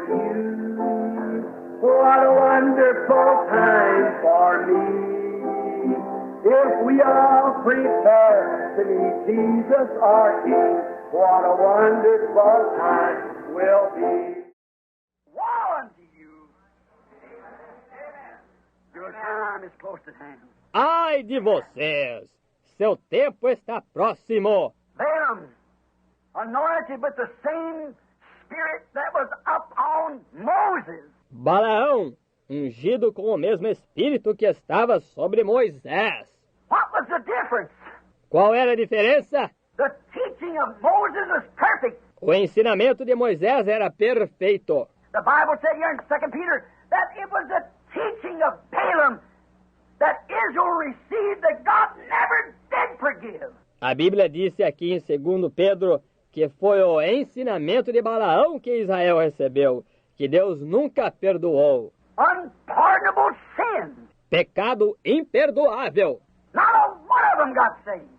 you. What a wonderful time for me. If we all prepare to meet Jesus our King, what a wonderful time will be. Woe unto you. Your time is close at hand. Ai de vocês! Seu tempo está próximo. Balaam, anointed with the same spirit that was up on Moses. Balaão, ungido com o mesmo espírito que estava sobre Moisés. What was the difference? Qual era a diferença? The teaching of Moses was perfect. O ensinamento de Moisés era perfeito. The Bible said here in 2 Peter that it was the teaching of Balaam that Israel received that God never did forgive. A Bíblia disse aqui em 2 Pedro que foi o ensinamento de Balaão que Israel recebeu, que Deus nunca perdoou. Unpardonable sin. Pecado imperdoável. Not a one of them got saved.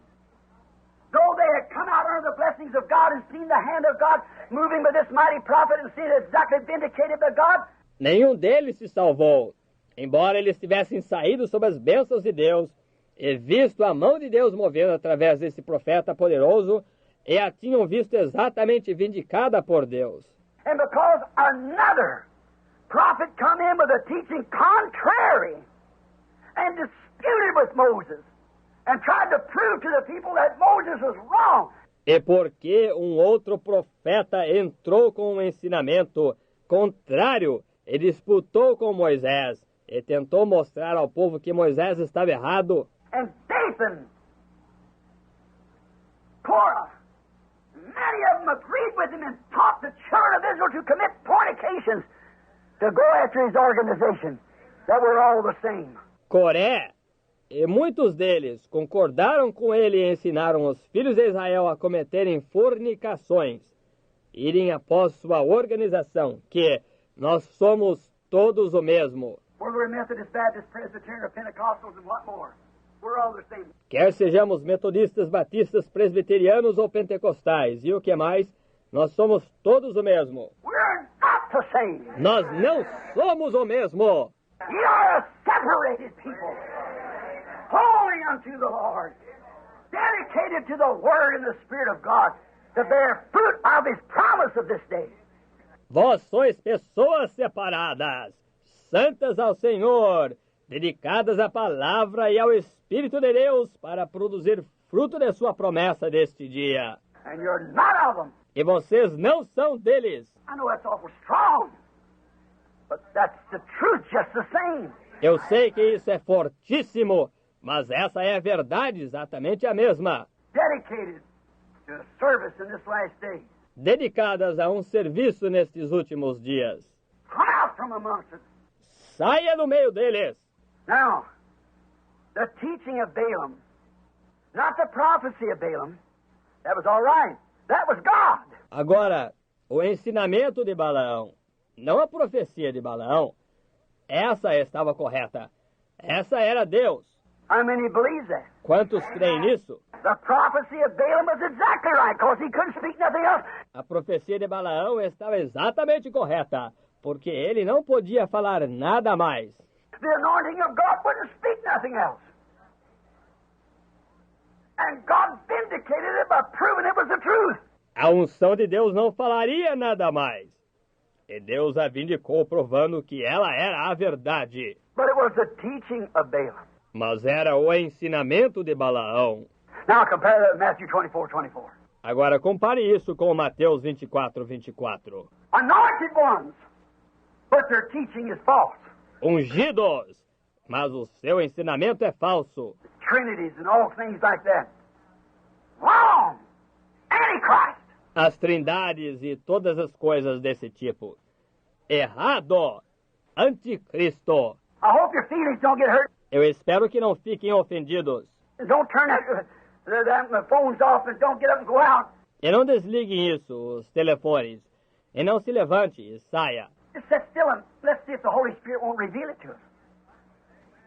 Though they had come out under the blessings of God and seen the hand of God moving with this mighty prophet and seen it exactly vindicated by God. Nenhum deles se salvou, embora eles tivessem saído sob as bênçãos de Deus e visto a mão de Deus movendo através desse profeta poderoso e a tinham visto exatamente vindicada por Deus. And because another prophet come in with a teaching contrary and disputed with Moses and tried to prove to the people that Moses was wrong. E porque um outro profeta entrou com um ensinamento contrário e disputou com Moisés e tentou mostrar ao povo que Moisés estava errado. And Dathan, Korah, many of them agreed with him and taught the children of Israel to commit fornications, to go after his organization, that we're all the same. Coré e muitos deles concordaram com ele e ensinaram os filhos de Israel a cometerem fornicações, irem após sua organização, que nós somos todos o mesmo. Whether we're Methodist, Baptist, Presbyterian, or Pentecostals, and what more, we're all the same. Quer sejamos metodistas, batistas, presbiterianos ou pentecostais, e o que mais, nós somos todos o mesmo. We're not the same. Nós não somos o mesmo. Ye are a separated people, holy unto the Lord, dedicated to the Word and the Spirit of God, to bear fruit of His promise of this day. Vós sois pessoas separadas, santas ao Senhor, dedicadas à palavra e ao Espírito de Deus para produzir fruto de sua promessa deste dia. And you're not of them. E vocês não são deles. I know that's awful strong, but that's the truth just the same. Eu sei que isso é fortíssimo, mas essa é a verdade exatamente a mesma. Dedicated to a service in this last day. Dedicadas a um serviço nestes últimos dias. Come out from amongst it. Saia do meio deles. Now, the teaching of Balaam, not the prophecy of Balaam, that was all right. That was God. Agora, o ensinamento de Balaão, não a profecia de Balaão, essa estava correta. Essa era Deus. How many believe that? Quantos creem nisso? The prophecy of Balaam was exactly right, because he couldn't speak nothing else. A profecia de Balaão estava exatamente correta, porque ele não podia falar nada mais. The anointing of God wouldn't speak nothing else. And God vindicated it by proving it was the truth. A unção de Deus não falaria nada mais. E Deus a vindicou provando que ela era a verdade. But it was the teaching of Balaam. Mas era o ensinamento de Balaão. Now compare that with Matthew 24:24. Agora compare isso com Mateus 24:24. Anointed ones, but their teaching is false. Ungidos, mas o seu ensinamento é falso. Trinities and all things like that. Wrong! Antichrist! As trindades e todas as coisas desse tipo. Errado! Anticristo! I hope your feelings don't get hurt. Eu espero que não fiquem ofendidos. Don't turn the phones off and don't get up and go out. E não desliguem isso, os telefones. E não se levante e saia. Just sit still and let's see if the Holy Spirit won't reveal it to us.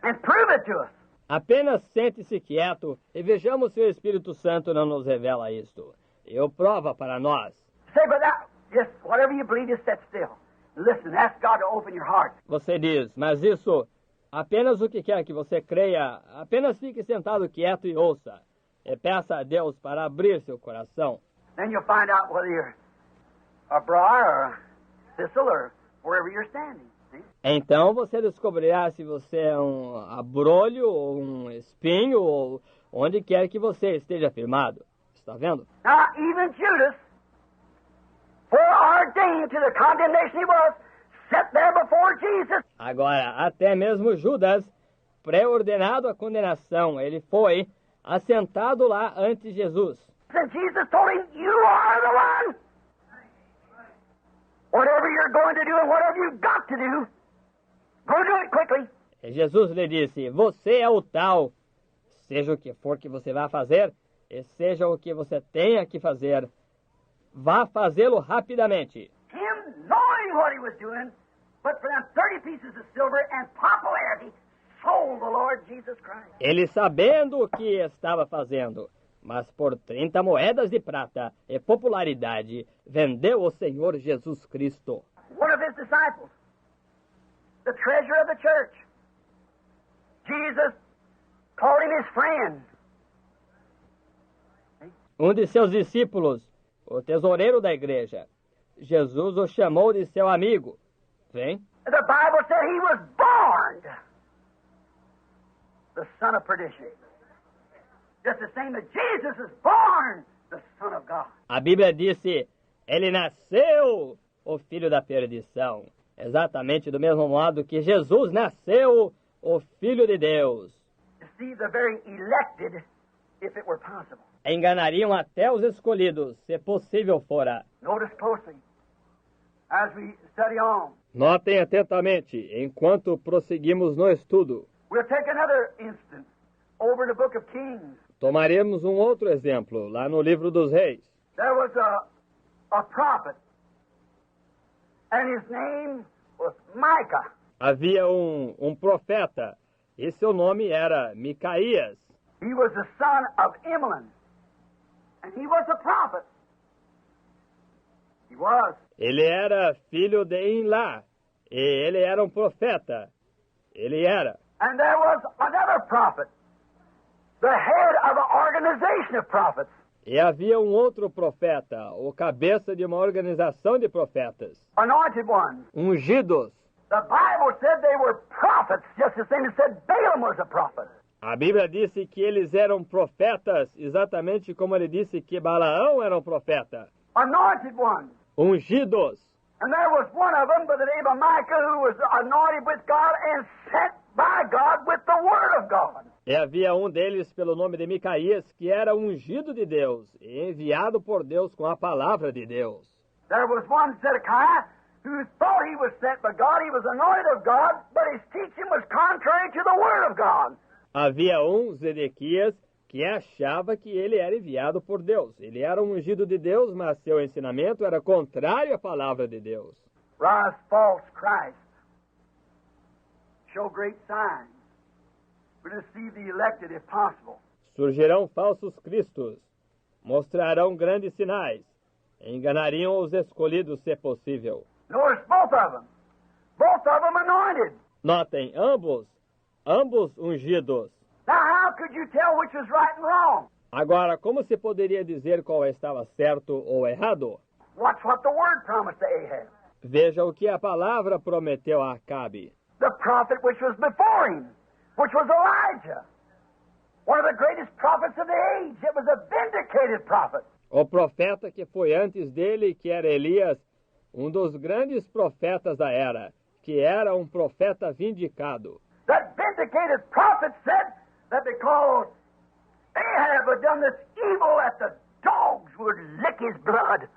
And prove it to us. Apenas sente-se quieto e vejamos se o Espírito Santo não nos revela isto. Eu prova para nós. Say, but that, just whatever you believe, just sit still. Listen, ask God to open your heart. Você diz, mas isso, apenas o que quer que você creia, apenas fique sentado quieto e ouça. E peça a Deus para abrir seu coração. Then you'll find out whether you're a briar or a thistle or wherever you're standing. See? Então você descobrirá se você é um abrolho ou um espinho ou onde quer que você esteja firmado. Está vendo? Now, even Judas, foreordained to the condemnation he was, sat there before Jesus. Agora, até mesmo Judas, pré-ordenado à condenação, ele foi assentado lá ante Jesus. And Jesus told him, you are the one. Whatever you're going to do and whatever you've got to do, go do it quickly. E Jesus lhe disse, você é o tal, seja o que for que você vá fazer, e seja o que você tenha que fazer, vá fazê-lo rapidamente. Him knowing what he was doing, but for them 30 pieces of silver and popularity, sold the Lord Jesus Christ. Ele sabendo o que estava fazendo, mas por 30 moedas de prata e popularidade, vendeu o Senhor Jesus Cristo. One of his disciples, the treasurer of the church, Jesus called him his friend. Um de seus discípulos, o tesoureiro da igreja, Jesus o chamou de seu amigo. Vem? The Bible said he was born the son of perdition. Just the same as Jesus is born the Son of God. A Bíblia disse, ele nasceu o filho da perdição. Exatamente do mesmo modo que Jesus nasceu o filho de Deus. Deceive the very elected if it were possible. Enganariam até os escolhidos, se possível fora. Notice closely as we study on. Notem atentamente, enquanto prosseguimos no estudo. We'll take another instance over the book of Kings. Tomaremos um outro exemplo, lá no livro dos Reis. There was a prophet, and his name was Micah. Havia um profeta, e seu nome era Micaías. He was the son of Imlan, and he was a prophet. He was. Ele era filho de Inlá, e ele era um profeta. Ele era. And there was another prophet, the head of an organization of prophets. E havia um outro profeta, o cabeça de uma organização de profetas. Anointed ones. Ungidos. The Bible said they were prophets, just the same as said Balaam was a prophet. A Bíblia disse que eles eram profetas, exatamente como ele disse que Balaão era um profeta. Anointed ones. Ungidos. And there was one of them by the name of Micah who was anointed with God and sent by God with the Word of God. E havia um deles pelo nome de Micaías, que era ungido de Deus, e enviado por Deus com a palavra de Deus. There was one Zedekiah who thought he was sent by God, he was anointed of God, but his teaching was contrary to the Word of God. Havia um Zedequias que achava que ele era enviado por Deus. Ele era um ungido de Deus, mas seu ensinamento era contrário à palavra de Deus. Rise false Christ. Show great signs. We deceive the elected if possible. Surgirão falsos cristos, mostrarão grandes sinais, enganariam os escolhidos se possível. Notice both of them anointed. Notem, ambos ungidos. Now how could you tell which was right and wrong? Agora, como se poderia dizer qual estava certo ou errado? Watch what the Word promised to Ahab. Veja o que a palavra prometeu a Acabe. The prophet which was before him, which was Elijah, one of the greatest prophets of the age. It was a vindicated prophet. O profeta que foi antes dele, que era Elias, um dos grandes profetas da era, que era um profeta vindicado. That vindicated prophet said that because Ahab had done this evil, that the dogs would lick his blood,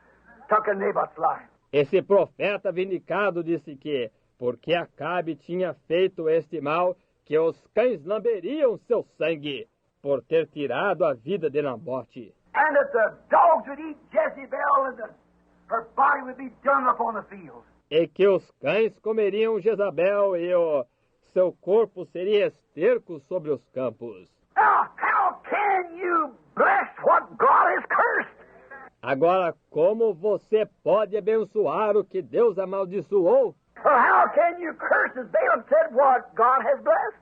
took Naboth's life. Esse profeta vindicado disse que, porque Acabe tinha feito este mal, que os cães lamberiam seu sangue, por ter tirado a vida de Nabote. And that the dogs would eat Jezebel and her body would be dung upon the field. E que os cães comeriam Jezabel e o seu corpo seria esterco sobre os campos. Now, how can you bless what God has cursed? Agora, como você pode abençoar o que Deus amaldiçoou? Well, how can you curse, as Balaam said, what God has blessed?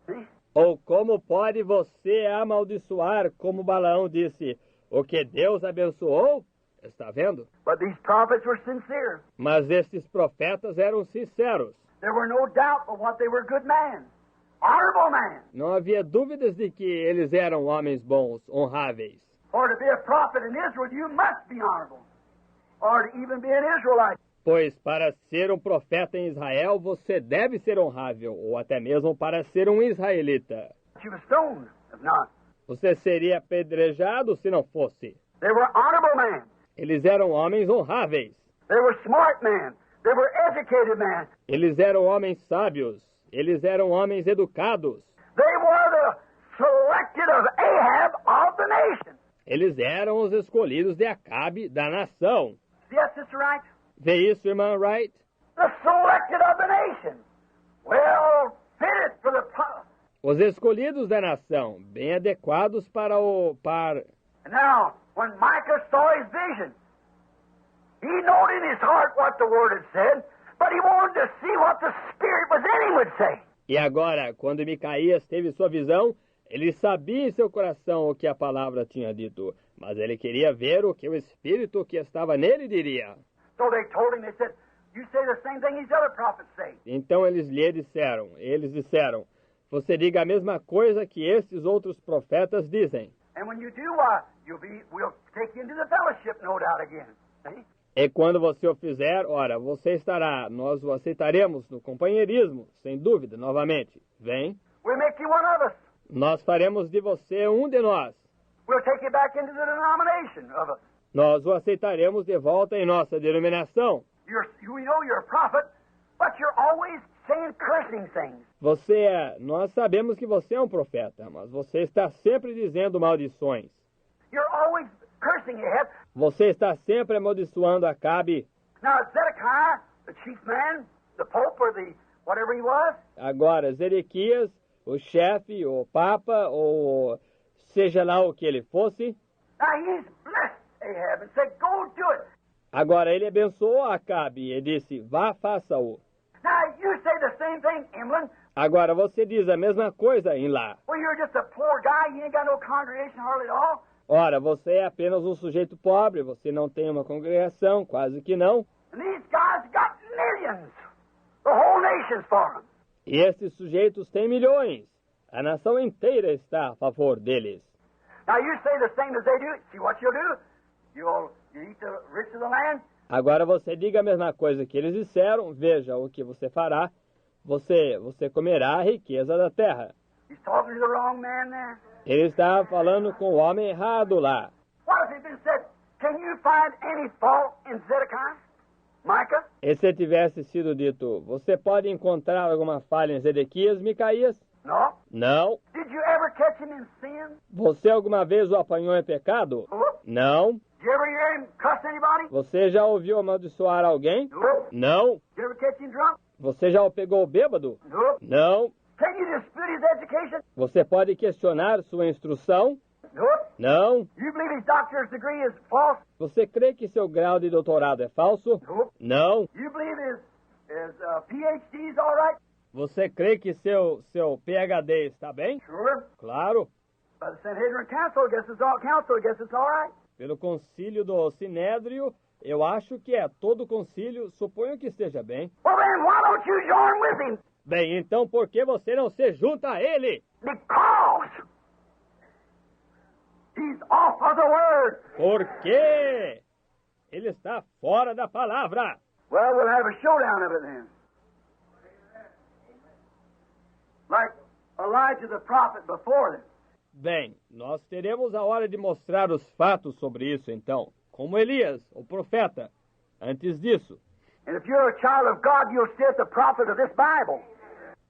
See? Ou como pode você amaldiçoar, como Balaão disse, o que Deus abençoou? Está vendo? But these prophets were sincere. Mas esses profetas eram sinceros. There were no doubt but what they were good men, honorable men. Não havia dúvidas de que eles eram homens bons, honráveis. For to be a prophet in Israel, you must be honorable, or to even be an Israelite. Pois para ser um profeta em Israel, você deve ser honrável, ou até mesmo para ser um israelita. You were stoned, if not. Você seria apedrejado se não fosse. They were honorable men. Eles eram homens honráveis. They were smart men. They were educated men. Eles eram homens sábios. Eles eram homens educados. They were the selected of Ahab of the nation. Eles eram os escolhidos de Acabe da nação. Yes, Sister Wright? Vê isso, irmã Wright? The selected of the nation. Well fitted for the Os escolhidos da nação, bem adequados para o par. Now, when Micah saw his vision, he knew in his heart what the word had said, but he wanted to see what the Spirit was in him would say. E agora, quando Micaías teve sua visão, ele sabia em seu coração o que a palavra tinha dito, mas ele queria ver o que o Espírito que estava nele diria. So they told him, they said, you say the same thing these other prophets say. Então eles disseram, você diga a mesma coisa que esses outros profetas dizem. And when you do, we'll take you into the fellowship, no doubt, again. See? E quando você o fizer, ora, nós o aceitaremos no companheirismo, sem dúvida, novamente. Vem, We'll make you one of us. nós faremos de você um de nós. We'll take you back into the denomination of us. Nós o aceitaremos de volta em nossa denominação. We know you're a prophet, but you're always saying cursing things. Nós sabemos que você é um profeta, mas você está sempre dizendo maldições. You're always cursing Ahab. Você está sempre amaldiçoando Acabe. Now, Zedekiah, the chief man, the pope, or the whatever he was, Agora, Zedequias, o chefe, o papa, ou seja lá o que ele fosse, now he's blessed Ahab and said, go do it. agora ele abençoou Acabe e disse, vá, faça-o. Now, you say the same thing, Emlyn. Agora você diz a mesma coisa em lá. Well, you're just a poor guy. You ain't got no congregation hardly at all. Ora, você é apenas um sujeito pobre, você não tem uma congregação, quase que não. And these guys got millions. The whole nation's for them. E esses sujeitos têm milhões. A nação inteira está a favor deles. Now, you say the same as they do. See what you'll do? You eat the rich of the land. Agora você diga a mesma coisa que eles disseram, veja o que você fará. Você comerá a riqueza da terra. He's talking to the wrong man there. Ele está falando com o homem errado lá. What if it been said, can you find any fault in Zedekiah? Micah? E se tivesse sido dito, você pode encontrar alguma falha em Zedequias, Micaías? No. Não. Did you ever catch him in sin? Você alguma vez o apanhou em pecado? No. Não. Did you ever hear him cuss anybody? Você já ouviu amaldiçoar alguém? No. Não. Did you ever catch him drunk? Você já o pegou bêbado? No. Não. Can you dispute his education? Você pode questionar sua instrução? No. Não. You believe his doctor's degree is false? Você crê que seu grau de doutorado é falso? No. Não. You believe his PhD is all right? Você crê que seu PhD está bem? Sure. Claro. By the Sanhedrin Council, I guess it's all right. Pelo concílio do Sinédrio, eu acho que é. Todo o concílio, suponho que esteja bem. Well, then, why don't you join with him? Bem, então por que você não se junta a ele? Because he's off of the word. Por quê? Ele está fora da palavra. Well, we'll have a showdown of it then. Like Elijah the prophet before them. Bem, nós teremos a hora de mostrar os fatos sobre isso, então. Como Elias, o profeta, antes disso. And if you're a child of God, you'll sit the prophet of this Bible.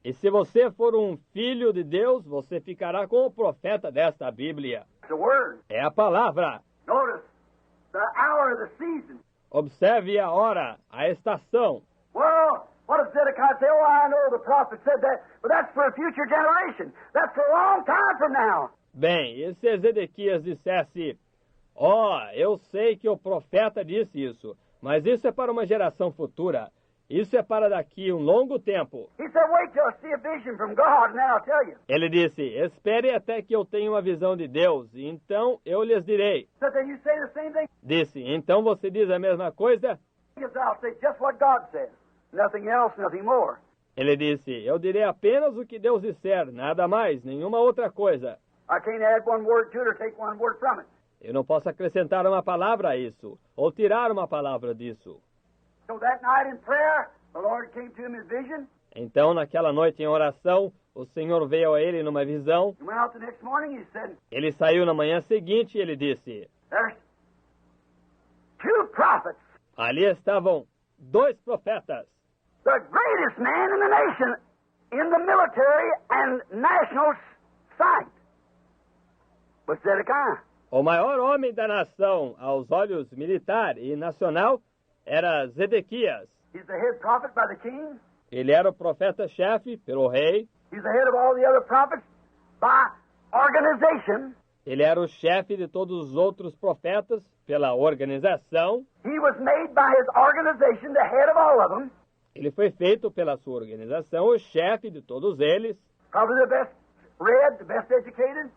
E se você for um filho de Deus, você ficará com o profeta desta Bíblia. It's the word. É a palavra. Notice the hour of the season. Observe a hora, a estação. Well, what does Zedekiah say? Oh, I know the prophet said that, but that's for a future generation. That's for a long time from now. Bem, e se Zedequias dissesse, Oh, eu sei que o profeta disse isso, mas isso é para uma geração futura. Isso é para daqui um longo tempo. He said, wait till I see a vision from God, and then I'll tell you. Ele disse, espere até que eu tenha uma visão de Deus, e então eu lhes direi. So then you say the same thing? Disse, então você diz a mesma coisa? Because I'll say just what God says. Nothing else, nothing more. Ele disse, eu direi apenas o que Deus disser, nada mais, nenhuma outra coisa. I can't add one word to it or take one word from it. Eu não posso acrescentar uma palavra a isso, ou tirar uma palavra disso. So that night in prayer, the Lord came to him in vision. Então, naquela noite em oração, o Senhor veio a ele numa visão. He went out the next morning, he said, Ele saiu na manhã seguinte e ele disse, there's two prophets, ali estavam 2 profetas. the greatest man in the nation, in the military and national sight, was Zedekiah. O maior homem da nação, aos olhos militar e nacional, era Zedequias. He's the head prophet by the king. Ele era o profeta-chefe pelo rei. He's the head of all the other prophets by organization. Ele era o chefe de todos os outros profetas pela organização. He was made by his organization the head of all of them. Ele foi feito pela sua organização o chefe de todos eles. Probably the best read, the best educated,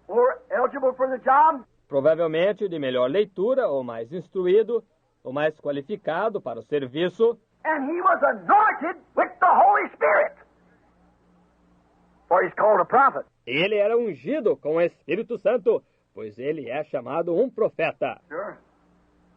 or eligible for the job. Provavelmente o de melhor leitura, o mais instruído, o mais qualificado para o serviço. And he was anointed with the Holy Spirit. For he's called a prophet. Ele era ungido com o Espírito Santo, pois ele é chamado um profeta. Sure.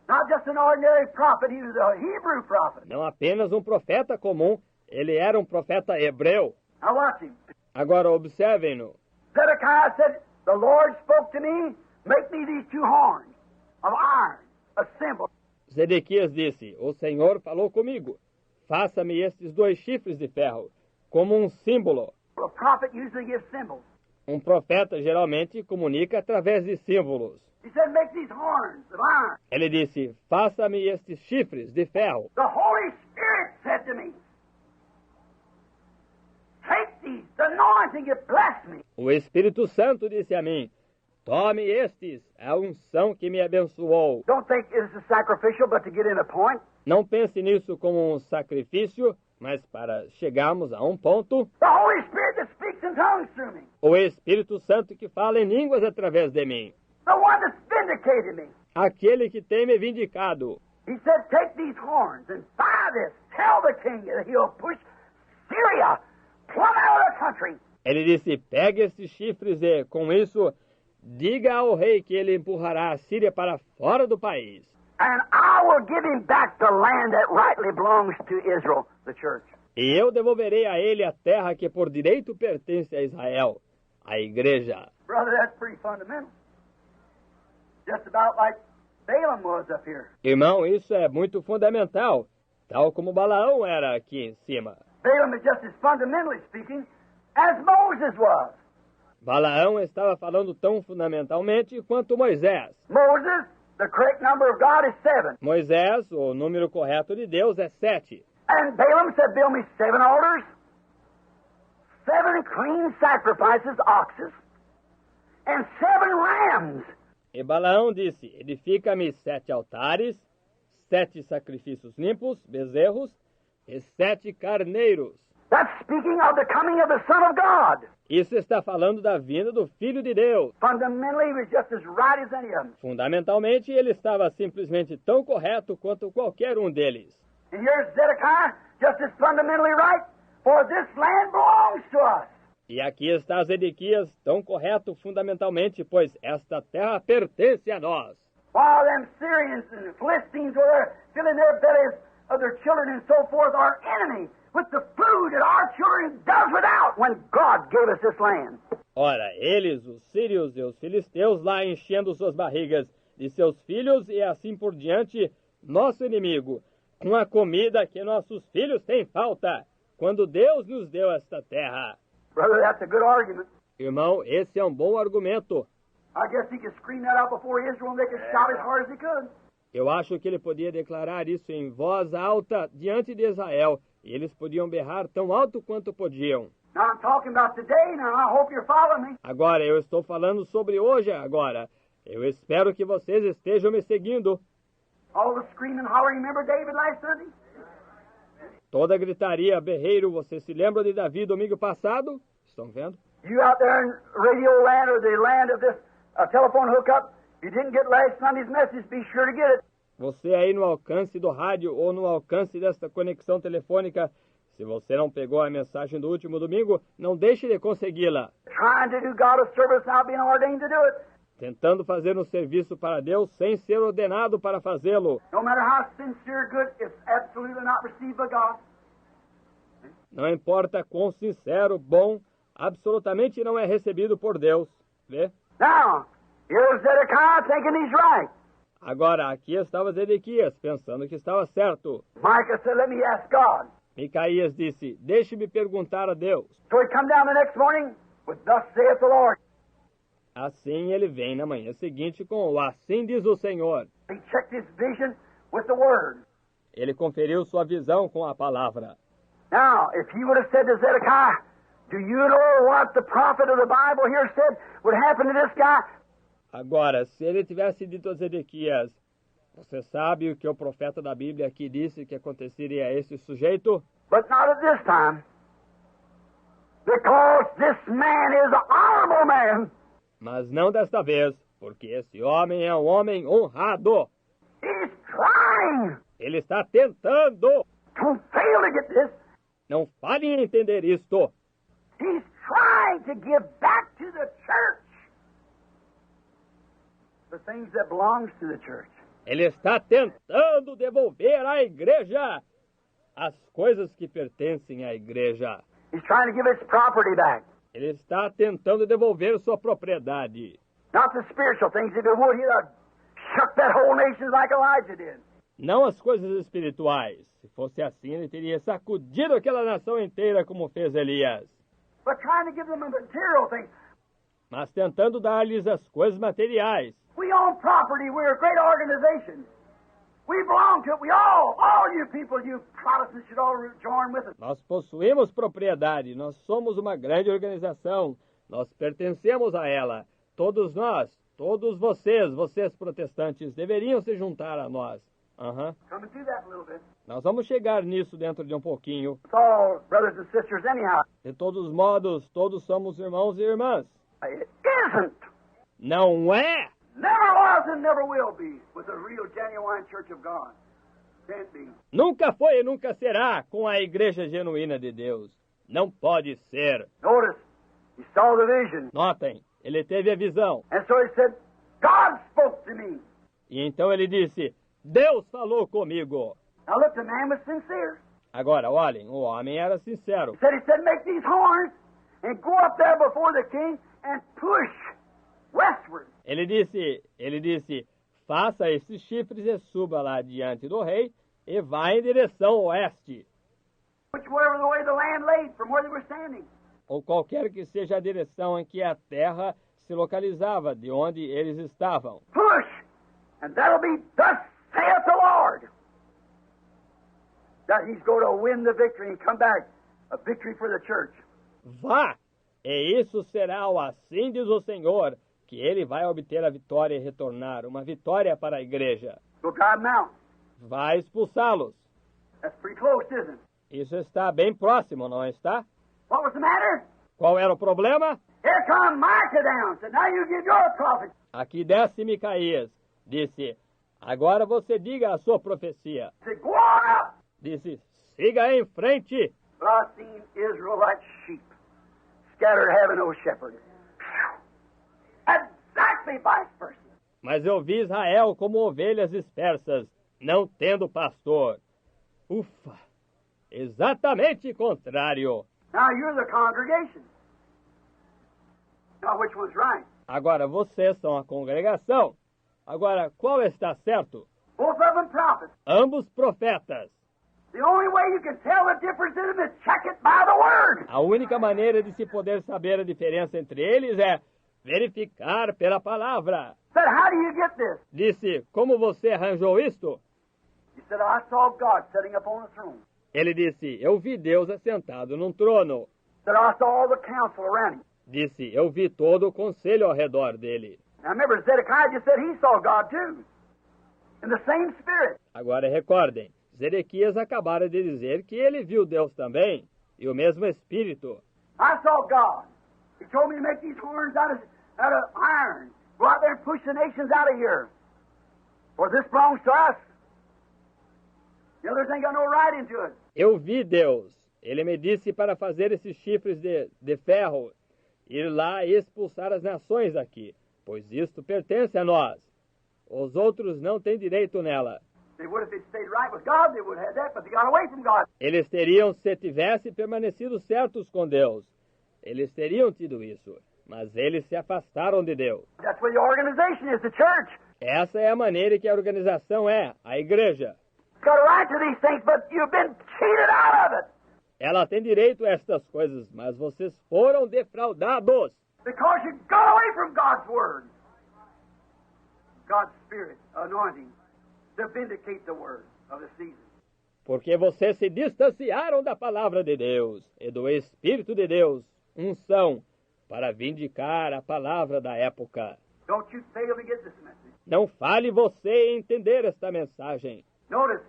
Not just an ordinary prophet, he was a Hebrew prophet. Não apenas um profeta comum, ele era um profeta hebreu. Now watch him. Agora observem-no. Zedekiah said, the Lord spoke to me, make me these two horns of iron, a symbol. Zedequias disse, o Senhor falou comigo, faça-me estes 2 chifres de ferro, como um símbolo. A prophet usually gives symbols. Um profeta geralmente comunica através de símbolos. He said, make these horns of iron. Ele disse, faça-me estes chifres de ferro. The Holy Spirit said to me, take these, the anointing, it blessed me. O Espírito Santo disse a mim, tome estes, a unção que me abençoou. Don't think this is sacrificial, but to get in a point. Não pense nisso como um sacrifício, mas para chegarmos a um ponto. The Holy Spirit that speaks in tongues through me. O Espírito Santo que fala em línguas através de mim. The one that's vindicated me. Aquele que tem me vindicado. He said, take these horns and by this, tell the king that he'll push Syria plumb out of the country. Ele disse, pegue estes chifres e, com isso, diga ao rei que ele empurrará a Síria para fora do país. And I will give him back the land that rightly belongs to Israel, the church. E eu devolverei a ele a terra que por direito pertence a Israel, a igreja. Brother, that's pretty fundamental. Just about like Balaam was up here. Irmão, isso é muito fundamental, tal como Balaão era aqui em cima. Balaam is just as fundamentally speaking as Moses was. Balaão estava falando tão fundamentalmente quanto Moisés. Moses, the correct number of God is 7. Moisés, o número correto de Deus é 7. And Balaam said, build me 7 altars, 7 clean sacrifices, oxes, and 7 rams. E Balaão disse, edifica-me 7 altares, 7 sacrifícios limpos, bezerros, e 7 carneiros. That's speaking of the coming of the Son of God. Isso está falando da vinda do Filho de Deus. Fundamentally, he was just as right as any of them. Fundamentalmente, ele estava simplesmente tão correto quanto qualquer um deles. And here's Zedekiah, just as fundamentally right, for this land belongs to us. E aqui está Zedequias, tão correto fundamentalmente, pois esta terra pertence a nós. While them Syrians and Philistines were filling their bellies of their children and so forth, our enemy, with the food that our children does without when God gave us this land. Ora, eles, os sírios e os filisteus, lá enchendo suas barrigas de seus filhos e assim por diante, nosso inimigo, com a comida que nossos filhos têm falta, quando Deus nos deu esta terra. Brother, that's a good argument. Irmão, esse é um bom argumento. I guess he could scream that out before Israel and they could shout as hard as he could. Eu acho que ele podia declarar isso em voz alta diante de Israel, e eles podiam berrar tão alto quanto podiam. Now I'm talking about today, now I hope you're following me. Agora, eu estou falando sobre hoje agora. Eu espero que vocês estejam me seguindo. All the screaming and hollering. Remember David last Sunday? Toda gritaria, berreiro, você se lembra de Davi domingo passado? Estão vendo? You out there in radio land or the land of this telephone hookup, you didn't get last Sunday's message, be sure to get it. Você aí no alcance do rádio ou no alcance desta conexão telefônica, se você não pegou a mensagem do último domingo, não deixe de consegui-la. Trying to do God a service without being ordained to do it. Tentando fazer um serviço para Deus sem ser ordenado para fazê-lo. No matter how sincere good, it's absolutely not received by God. Não importa quão sincero, bom, absolutamente não é recebido por Deus. Vê? Now, here's Zedekiah thinking he's right. Agora, aqui estava Zedequias, pensando que estava certo. Micah said, let me ask God. Micaías disse, deixe-me perguntar a Deus. So he come down the next morning with, thus saith the Lord. Assim ele vem na manhã seguinte com o assim diz o Senhor. He checked his vision with the word. Ele conferiu sua visão com a palavra. Now, if he would have said to Zedekiah, do you know what the prophet of the Bible here said would happen to this guy? Agora, se ele tivesse dito a Zedequias, você sabe o que o profeta da Bíblia aqui disse que aconteceria a esse sujeito? But not at this time. Because this man is an honorable man. Mas não desta vez, porque esse homem é um homem honrado. He's trying. Ele está tentando. Don't fail to get this. Não fale em entender isto. He's trying to give back to the church the things that belongs to the church. Ele está tentando devolver à igreja as coisas que pertencem à igreja. He's trying to give its property back. Ele está tentando devolver sua propriedade. Not the spiritual things. If it would, he'd have shook that whole nation like Elijah did. Não as coisas espirituais. Se fosse assim, ele teria sacudido aquela nação inteira como fez Elias. But trying to give them the material things. Mas tentando dar-lhes as coisas materiais. We own property. We're a great organization. We belong to it. We all you people, you Protestants should all join with us. Nós possuímos propriedade. Nós somos uma grande organização. Nós pertencemos a ela. Todos nós, todos vocês protestantes, deveriam se juntar a nós. Coming through that a little bit. Nós vamos chegar nisso dentro de um pouquinho. It's all brothers and sisters anyhow. De todos os modos, todos somos irmãos e irmãs. It isn't. Não é! Never was and never will be with the real genuine church of God. Can't be. Nunca foi e nunca será com a igreja genuína de Deus. Não pode ser. Notice, he saw the vision. Notem, ele teve a visão. And so he said, God spoke to me. E então ele disse, Deus falou comigo. Now look, the man was sincere. Agora, olhem, o homem era sincero. He said, make these horns and go up there before the king and push westward. Ele disse, faça esses chifres e suba lá diante do rei e vá em direção oeste. Whichever the way the land laid from where they were standing. Ou qualquer que seja a direção em que a terra se localizava, de onde eles estavam. Push, and that'll be thus saith the Lord. That he's going to win the victory and come back, a victory for the church. Vá, e isso será o assim diz o Senhor, que ele vai obter a vitória e retornar, uma vitória para a igreja. Go drive them out. Vai expulsá-los. That's pretty close, isn't it? Isso está bem próximo, não está? What was the matter? Qual era o problema? Here come Micah down. Said, now you give your prophet. Aqui desce Micaías. Disse, agora você diga a sua profecia. Said, go on up. Disse, siga em frente. But I seen Israel like sheep, scattered having no shepherd. Exactly vice versa. Mas eu vi Israel como ovelhas dispersas, não tendo pastor. Ufa! Exatamente contrário. Now you're the congregation. Now which one's right? Agora vocês são a congregação. Agora, qual está certo? Both of them prophets. Ambos profetas. The only way you can tell the difference in them is check it by the word. A única maneira de se poder saber a diferença entre eles é verificar pela palavra. Said, how do you get this? Disse, como você arranjou isto? He said, I saw God sitting up on a throne. Ele disse, eu vi Deus assentado num trono. Said, I saw all the council around him. Disse, eu vi todo o conselho ao redor dele. Now remember, Zedekiah just said he saw God too, in the same spirit. Agora recordem, Zedequias acabara de dizer que ele viu Deus também, e o mesmo Espírito. I saw God. He told me to make these horns out of iron. Go out there and push the nations out of here. For this belongs to us. The others ain't got no right into it. Eu vi Deus. Ele me disse para fazer esses chifres de ferro, ir lá e expulsar as nações aqui, pois isto pertence a nós. Os outros não têm direito nela. They would if they'd stayed right with God, they would have had that, but they got away from God. Eles teriam se tivessem permanecido certos com Deus. Eles teriam tido isso, mas eles se afastaram de Deus. That's where the organization is, the church. Essa é a maneira que a organização é, a igreja. It's got a right to these things, but you've been cheated out of it. Ela tem direito a estas coisas, mas vocês foram defraudados. Because you got away from God's Word. God's Spirit, anointing, to vindicate the Word of the season. Porque vocês se distanciaram da palavra de Deus e do Espírito de Deus, unção, para vindicar a palavra da época. Don't you fail to get this message. Não fale você entender esta mensagem. Notice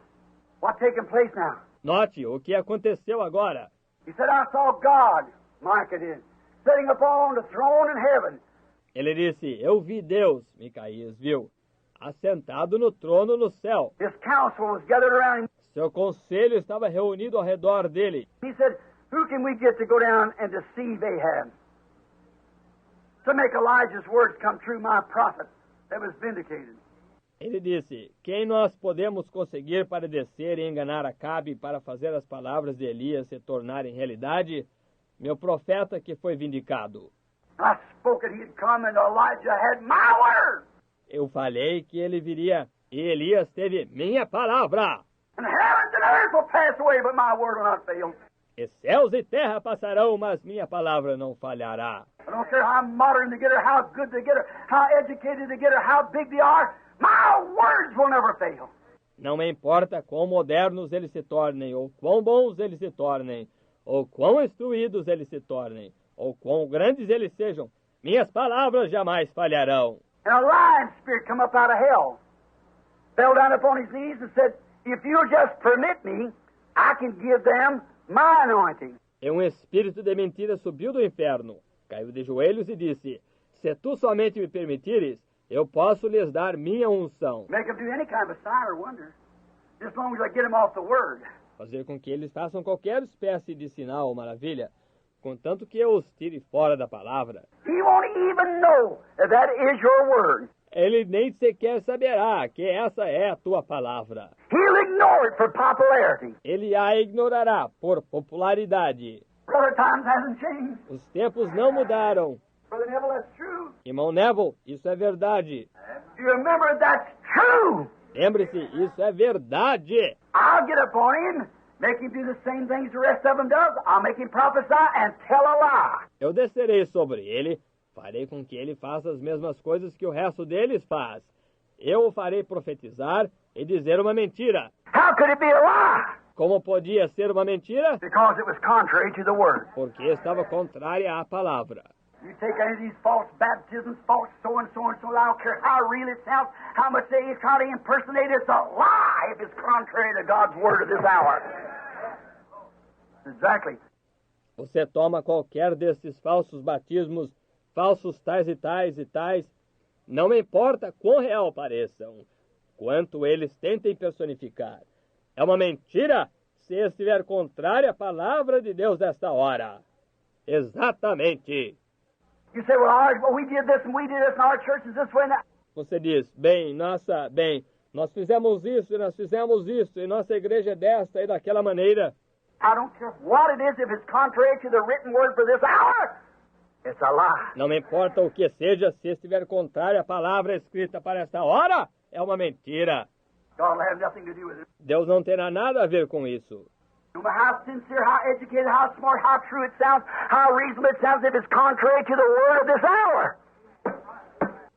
what's taking place now. Note o que aconteceu agora. He said, I saw God, Micah did, sitting upon the throne in heaven. Ele disse, eu vi Deus, Micaías viu, assentado no trono no céu. His council was gathered around him. Seu conselho estava reunido ao redor dele. He said, who can we get to go down and deceive Ahab? To make Elijah's words come true, my prophet that was vindicated. Ele disse, quem nós podemos conseguir para descer e enganar Acabe para fazer as palavras de Elias se tornarem realidade? Meu profeta que foi vindicado. I spoke that he'd come and Elijah had my word. Eu falei que ele viria e Elias teve minha palavra. And heavens and earth will pass away, but my word will not fail. E céus e terra passarão, mas minha palavra não falhará. I don't care how modern they get her, how good they get her, how educated they get her, how big they are. My words will never fail. Não me importa quão modernos eles se tornem, ou quão bons eles se tornem, ou quão instruídos eles se tornem, ou quão grandes eles sejam, minhas palavras jamais falharão. And a lion spirit come up out of hell, fell down upon his knees and said, if you'll just permit me, I can give them my anointing. E um espírito de mentira subiu do inferno, caiu de joelhos e disse, se tu somente me permitires, eu posso lhes dar minha unção. Make them do any kind of a sign or wonder, just as long as I get them off the word. Fazer com que eles façam qualquer espécie de sinal ou maravilha, contanto que eu os tire fora da palavra. He won't even know that that is your word. Ele nem sequer saberá que essa é a tua palavra. He'll ignore it for popularity. Ele a ignorará por popularidade. Brother, times hasn't changed. Os tempos não mudaram. Brother Neville, that's true. Irmão Neville, isso é verdade. You remember that's true. Lembre-se, isso é verdade. I'll get upon him, make him do the same things the rest of them does. I'll make him prophesy and tell a lie. Eu descerei sobre ele, farei com que ele faça as mesmas coisas que o resto deles faz. Eu o farei profetizar e dizer uma mentira. How could it be a lie? Como podia ser uma mentira? Because it was contrary to the word. Porque estava contrária à palavra. You take any of these false baptisms, false so and so and so, I don't care how real it sounds, how much they try to impersonate, it's a lie if it's contrary to God's word at this hour. Exactly. Você toma qualquer desses falsos batismos, falsos tais e tais e tais, não me importa quão real pareçam, quanto eles tentem personificar. É uma mentira se estiver contrária à palavra de Deus desta hora. Exatamente. You say, well, we did this and we did this in our church is this way and that. Você diz, nós fizemos isso e nós fizemos isso, e nossa igreja é desta e daquela maneira. I don't care what it is, if it's contrary to the written word for this hour, it's a lie. Não me importa o que seja, se estiver contrário à palavra escrita para esta hora, é uma mentira. God will have nothing to do with it. Deus não terá nada a ver com isso. No matter how sincere, how educated, how smart, how true it sounds, how reasonable it sounds, if it's contrary to the word of this hour.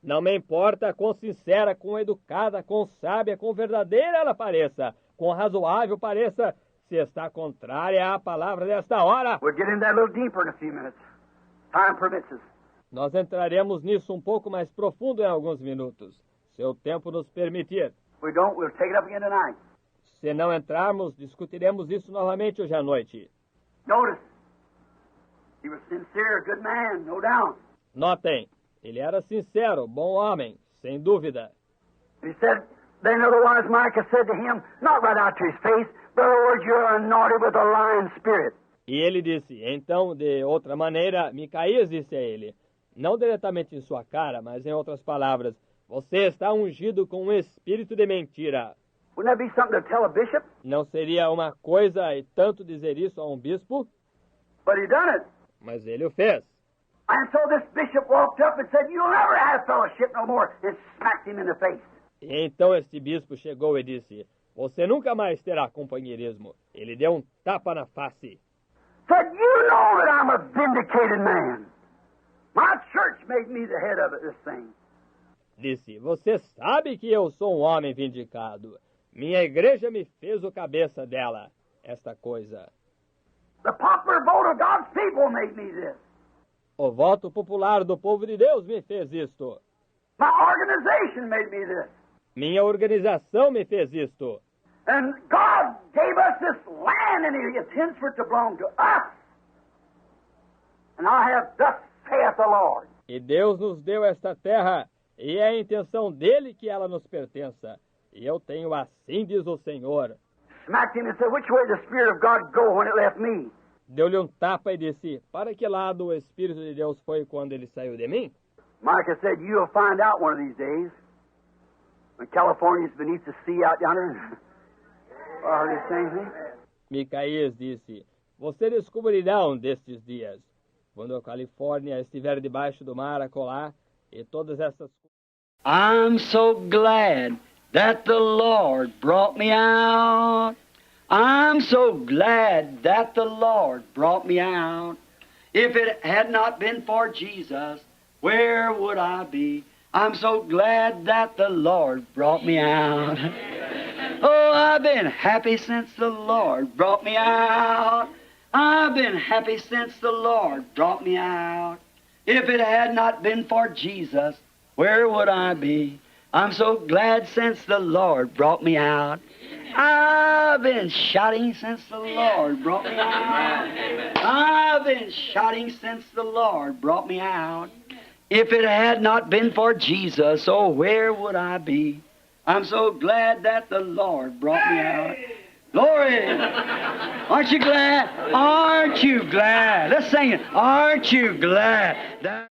Não me importa quão sincera, quão educada, quão sábia, quão verdadeira ela pareça, quão razoável pareça, se está contrária à palavra desta hora. We'll get into that a little deeper in a few minutes. Time permits us. Nós entraremos nisso um pouco mais profundo em alguns minutos, se o tempo nos permitir. If we don't, we'll take it up again tonight. Se não entrarmos, discutiremos isso novamente hoje à noite. Notice, he was sincere, a good man, no doubt. Notem, ele era sincero, bom homem, sem dúvida. He said, then otherwise Micah said to him, not right out to his face, but in other words, you're anointed with a lion spirit. E ele disse, então, de outra maneira, Micaías disse a ele, não diretamente em sua cara, mas em outras palavras, você está ungido com um espírito de mentira. Wouldn't that be something to tell a bishop? Não seria uma coisa e tanto dizer isso a um bispo? But he done it. Mas ele o fez. And so this bishop walked up and said, you'll never have fellowship no more, and smacked him in the face. E então este bispo chegou e disse, você nunca mais terá companheirismo. Ele deu um tapa na face. Said, you know that I'm a vindicated man. My church made me the head of it, this thing. Disse, você sabe que eu sou um homem vindicado. Minha igreja me fez o cabeça dela, esta coisa. The popular vote of God's people made me this. O voto popular do povo de Deus me fez isto. My organization made me this. Minha organização me fez isto. And God gave us this land, and He intends for it to belong to us. And I have thus saith the Lord. E Deus nos deu esta terra, e é a intenção dele que ela nos pertença. E eu tenho assim diz o Senhor. Smacked him and said, which way did the Spirit of God go when it left me? Deu-lhe um tapa e disse, para que lado o Espírito de Deus foi quando ele saiu de mim? Micah said, you'll find out one of these days. When California's beneath the sea out yonder. I heard the same thing. Micaías disse, você descobrirá um destes dias, quando a Califórnia estiver debaixo do mar acolá, e todas essas coisas. I'm so glad that the Lord brought me out. I'm so glad that the Lord brought me out. If it had not been for Jesus, where would I be? I'm so glad that the Lord brought me out. Oh, I've been happy since the Lord brought me out. I've been happy since the Lord brought me out. If it had not been for Jesus, where would I be? I'm so glad since the Lord brought me out. I've been shouting since the Lord brought me out. I've been shouting since the Lord brought me out. If it had not been for Jesus, oh, where would I be? I'm so glad that the Lord brought me out. Glory! Aren't you glad? Aren't you glad? Let's sing it. Aren't you glad that...